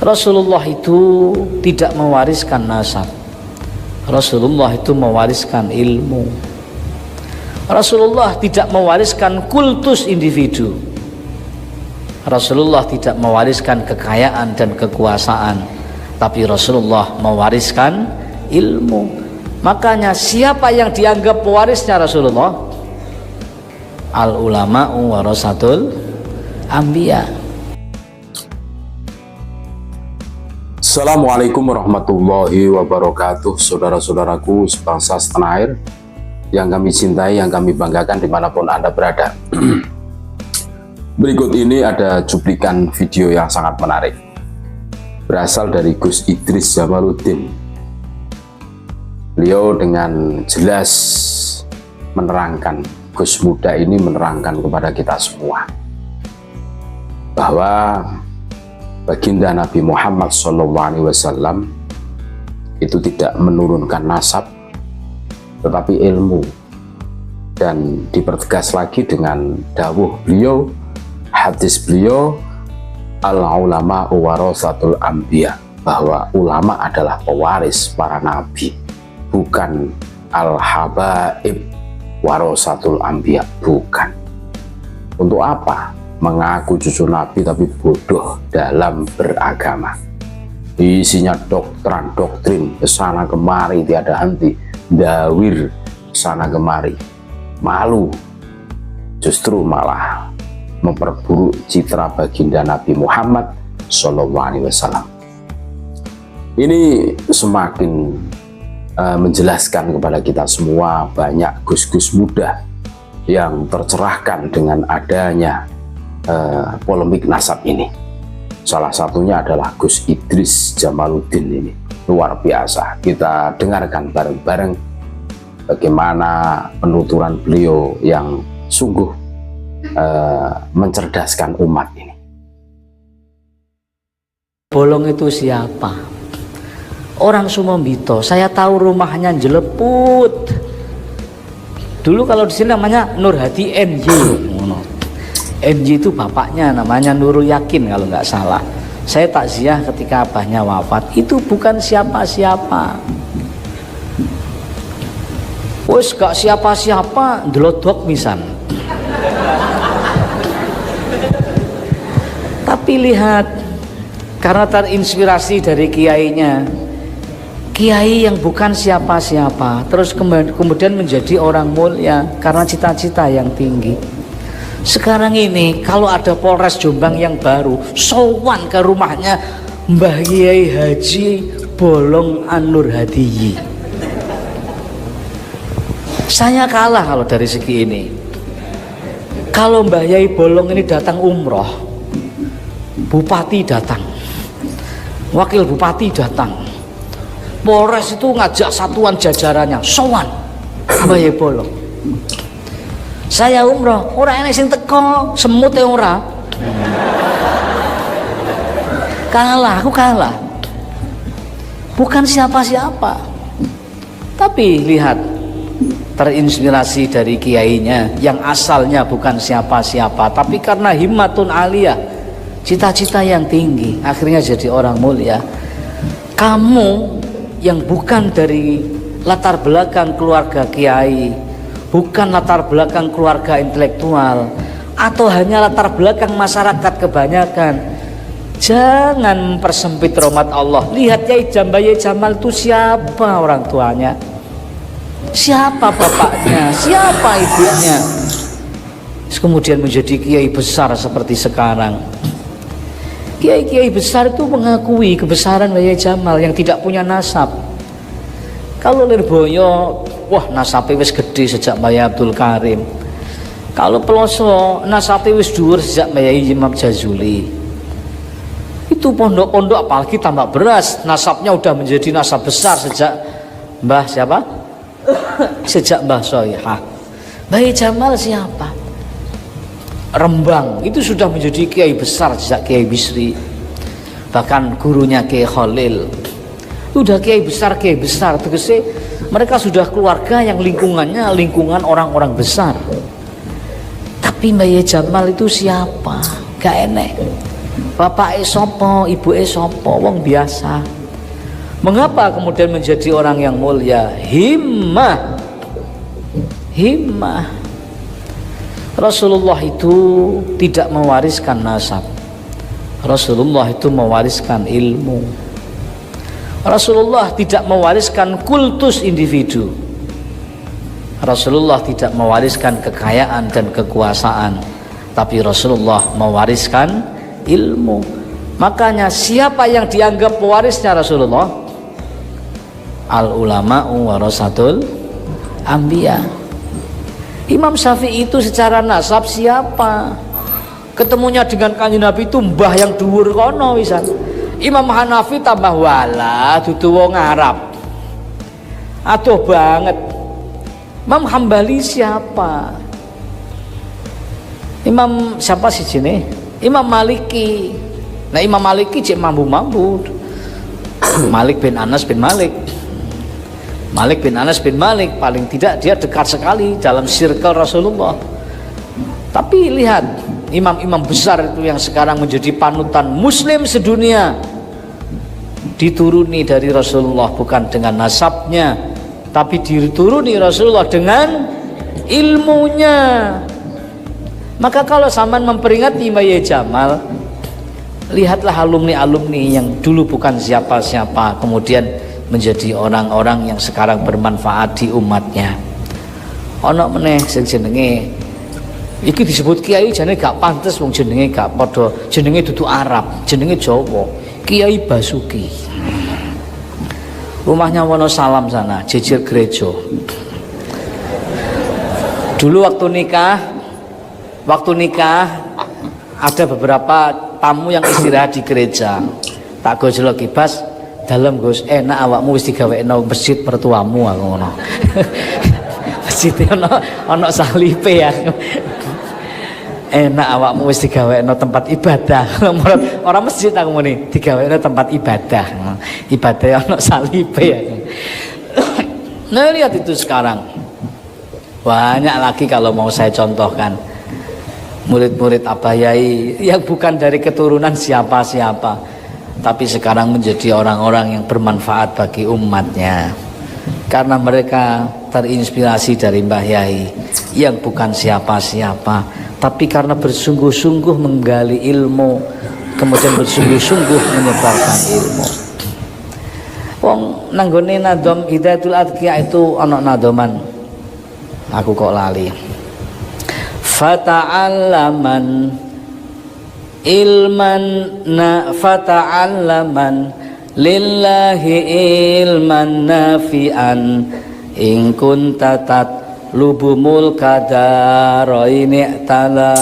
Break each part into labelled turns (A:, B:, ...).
A: Rasulullah itu tidak mewariskan nasab. Rasulullah itu mewariskan ilmu. Rasulullah tidak mewariskan kultus individu. Rasulullah tidak mewariskan kekayaan dan kekuasaan, tapi Rasulullah mewariskan ilmu. Makanya siapa yang dianggap pewarisnya Rasulullah? Al ulama'u warasatul anbiya.
B: Assalamualaikum warahmatullahi wabarakatuh. Saudara-saudaraku sebangsa setanah air yang kami cintai, yang kami banggakan dimanapun Anda berada. Berikut ini ada cuplikan video yang sangat menarik, berasal dari Gus Idris Jamaluddin. Beliau dengan jelas menerangkan, Gus muda ini menerangkan kepada kita semua bahwa baginda Nabi Muhammad SAW itu tidak menurunkan nasab, tetapi ilmu. Dan dipertegas lagi dengan dawuh beliau, hadis beliau, al-ulama warasatul anbiya, bahwa ulama adalah pewaris para nabi, bukan al-habaib warasatul anbiya, bukan. Untuk apa mengaku cucu nabi tapi bodoh dalam beragama? Isinya doktrin kesana kemari tiada henti, dawir kesana kemari, malu, justru malah memperburuk citra baginda Nabi Muhammad SAW. Ini semakin menjelaskan kepada kita semua, banyak gus-gus muda yang tercerahkan dengan adanya polemik nasab ini. Salah satunya adalah Gus Idris Jamaluddin. Ini luar biasa. Kita dengarkan bareng-bareng bagaimana penuturan beliau yang sungguh mencerdaskan umat ini.
A: Bolong itu siapa? Orang Sumombito. Saya tahu rumahnya Jeleput. Dulu kalau di sini namanya Nur Hadi NJ. MJ itu bapaknya namanya Nurul Yakin kalau nggak salah. Saya takziah ketika abahnya wafat. Itu bukan siapa-siapa. Wes gak siapa-siapa, delodok misan. Tapi lihat, karena terinspirasi dari kiainya, kiai yang bukan siapa-siapa, terus kemudian menjadi orang mulia karena cita-cita yang tinggi. Sekarang ini kalau ada Polres Jombang yang baru, sowan ke rumahnya Mbah Kiai Haji Bolong An-Nur Hadiyi. Saya kalah kalau dari segi ini. Kalau Mbah Kiai Bolong ini datang umroh, Bupati datang, Wakil Bupati datang, Polres itu ngajak satuan jajarannya, sowan Mbah Kiai Bolong. Saya umroh, orang enek sing teko, semut ya ora. Kalah, aku kalah. Bukan siapa-siapa. Tapi lihat, terinspirasi dari kiainya yang asalnya bukan siapa-siapa, tapi karena himmatun aliyah, cita-cita yang tinggi, akhirnya jadi orang mulia. Kamu yang bukan dari latar belakang keluarga kiai, bukan latar belakang keluarga intelektual, atau hanya latar belakang masyarakat kebanyakan, jangan mempersempit rahmat Allah. Lihat Yai Jamal itu siapa orang tuanya, siapa bapaknya, siapa ibunya, kemudian menjadi kiai besar seperti sekarang. Kiai-kiai besar itu mengakui kebesaran Yai Jamal yang tidak punya nasab. Kalau Lirboyo, wah nasabnya wis gede sejak Mbah Abdul Karim. Kalau Peloso nasabnya wis dhuwur sejak Mbah Imam Jazuli. Itu pondok-pondok apalagi tambak beras, nasabnya udah menjadi nasab besar sejak Mbah siapa? Sejak Mbah Soihah. Mbah Jamal siapa? Rembang itu sudah menjadi kiai besar sejak Kiai Bisri. Bahkan gurunya Kiai Khalil udah kiai besar, tegese mereka sudah keluarga yang lingkungannya lingkungan orang-orang besar. Tapi Mbah Jamal itu siapa? Gak enek. Bapak sapa, ibu sapa, wong biasa. Mengapa kemudian menjadi orang yang mulia? Himmah. Himmah. Rasulullah itu tidak mewariskan nasab. Rasulullah itu mewariskan ilmu. Rasulullah tidak mewariskan kultus individu. Rasulullah tidak mewariskan kekayaan dan kekuasaan, tapi Rasulullah mewariskan ilmu. Makanya siapa yang dianggap pewarisnya Rasulullah? Al ulama'u warasatul anbiya. Imam Syafi'i itu secara nasab siapa? Ketemunya dengan Kanjeng Nabi itu mbah yang dhuwur kono wisan. Imam Hanafi tambah wala dudu wong Arab. Aduh banget. Imam Hambali siapa? Imam siapa sih sini? Imam Maliki. Nah Imam Maliki cek mampu-mampu. Malik bin Anas bin Malik. Malik bin Anas bin Malik paling tidak dia dekat sekali dalam circle Rasulullah. Tapi lihat imam-imam besar itu yang sekarang menjadi panutan muslim sedunia dituruni dari Rasulullah bukan dengan nasabnya, tapi dituruni Rasulullah dengan ilmunya. Maka kalau zaman memperingati Mbah Jamal, lihatlah alumni-alumni yang dulu bukan siapa-siapa kemudian menjadi orang-orang yang sekarang bermanfaat di umatnya. Ono meneh sing jenenge iki disebut kiai jane gak pantes wong jenenge gak padha, jenenge dudu Arab, jenenge Jawa. Kiai Basuki. Rumahnya Wonosalam sana, jejer gereja. Dulu waktu nikah ada beberapa tamu yang istirahat di gereja. Tak gojlok Bas, dalem Gus, enak awakmu wis digawekno masjid pertuamu aku ngono. Masjid ono salipe ya. Enak awakmu wis digawekno tempat ibadah. Orang masjid aku muni digawekno tempat ibadah. Ibadah ono salipe ya. Nah lihat itu sekarang. Banyak lagi kalau mau saya contohkan. Murid-murid Abah Yai yang bukan dari keturunan siapa-siapa, tapi sekarang menjadi orang-orang yang bermanfaat bagi umatnya karena mereka terinspirasi dari Mbah Yai yang bukan siapa-siapa, tapi karena bersungguh-sungguh menggali ilmu, kemudian bersungguh-sungguh menyebarkan ilmu. Wong nanggone nadom Hidayatul Adqiya itu ana nadoman, aku kok lali. Fata'allaman ilman fata'allaman lillahi ilman nafi'an in kunta tatlubumul qadaraini ta'ala.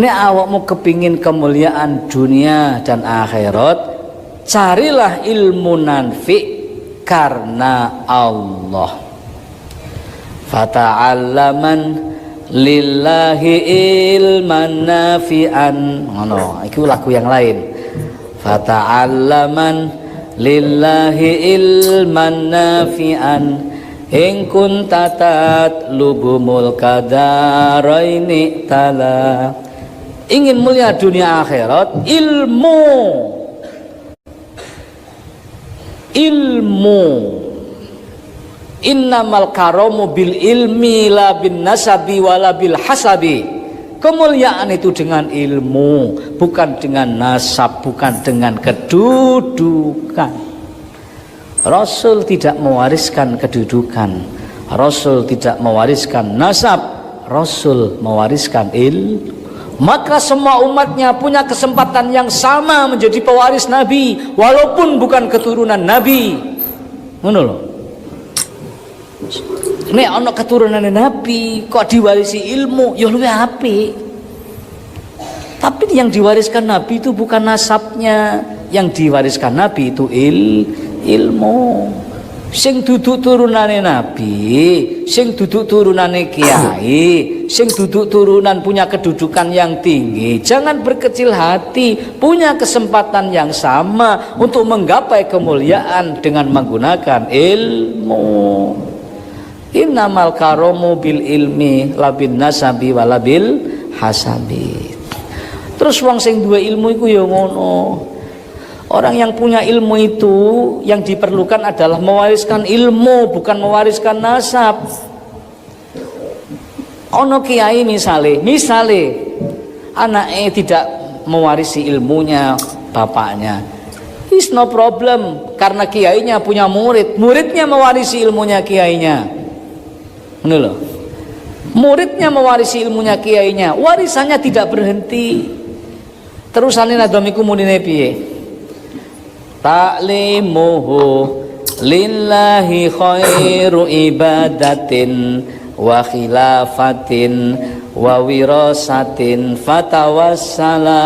A: Nek awakmu kepingin kemuliaan dunia dan akhirat, carilah ilmu nafi karena Allah. Fata'allaman lillahi ilman nafi'an. Ngono, iki lagu yang lain. Fata'allaman lillahi ilman nafi'an in kunta tatlubumul qadaraini ta'ala. Ingin mulia dunia akhirat, ilmu. Innamal karomu bil ilmi la bin nasabi wala bil hasabi. Kemuliaan itu dengan ilmu, bukan dengan nasab, bukan dengan kedudukan. Rasul tidak mewariskan kedudukan, Rasul tidak mewariskan nasab, Rasul mewariskan ilmu. Maka semua umatnya punya kesempatan yang sama menjadi pewaris Nabi, walaupun bukan keturunan Nabi. Ngono lho. Nek ana keturunan Nabi kok diwarisi ilmu, ya luwih apik. Tapi yang diwariskan Nabi itu bukan nasabnya, yang diwariskan Nabi itu ilmu. Sing duduk turunane Nabi, sing duduk turunane kiai, sing duduk turunan punya kedudukan yang tinggi. Jangan berkecil hati, punya kesempatan yang sama untuk menggapai kemuliaan dengan menggunakan ilmu. Innamal karomu bil ilmi labin nasabi walabil hasabi. Terus wong sing duwe ilmu iku ya ngono. Orang yang punya ilmu itu yang diperlukan adalah mewariskan ilmu, bukan mewariskan nasab. Ono kiai misale anaknya tidak mewarisi ilmunya bapaknya, it's no problem karena kiainya punya muridnya mewarisi ilmunya kiainya. Ini loh, muridnya mewarisi ilmunya kiainya, warisannya tidak berhenti. Terusane nadamiku munine piye? Ta'limuhu lillahi khairu ibadatin wa khilafatin wa wirasatin fatawassala.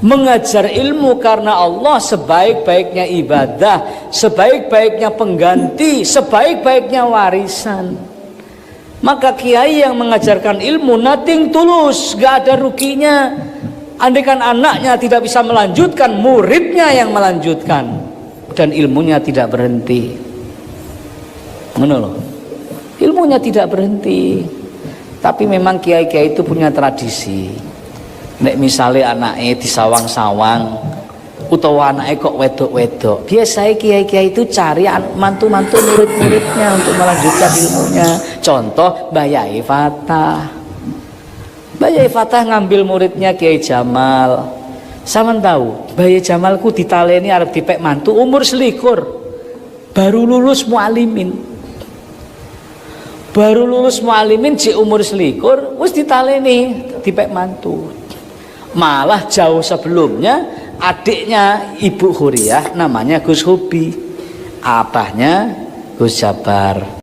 A: Mengajar ilmu karena Allah sebaik-baiknya ibadah, sebaik-baiknya pengganti, sebaik-baiknya warisan. Maka kiai yang mengajarkan ilmu nothing tulus, gak ada ruginya. Andaikan anaknya tidak bisa melanjutkan, muridnya yang melanjutkan, dan ilmunya tidak berhenti. Ngono loh. Ilmunya tidak berhenti. Tapi memang kiai-kiai itu punya tradisi. Nek misalnya anaknya disawang-sawang, utawa anaknya kok wedok-wedok, biasanya kiai-kiai itu cari mantu-mantu murid-muridnya untuk melanjutkan ilmunya. Contoh Mbah Yai Fatah. Mbah Yai Fatah ngambil muridnya Kiai Jamal. Sampeyan tahu, Mbah Yai Jamalku ditaleni arep dipek mantu umur 21. Baru lulus mualimin. Baru lulus mualimin di umur 21 wis ditaleni dipek mantu. Malah jauh sebelumnya adiknya Ibu Huriyah namanya Gus Hubi, abahnya Gus Jabar.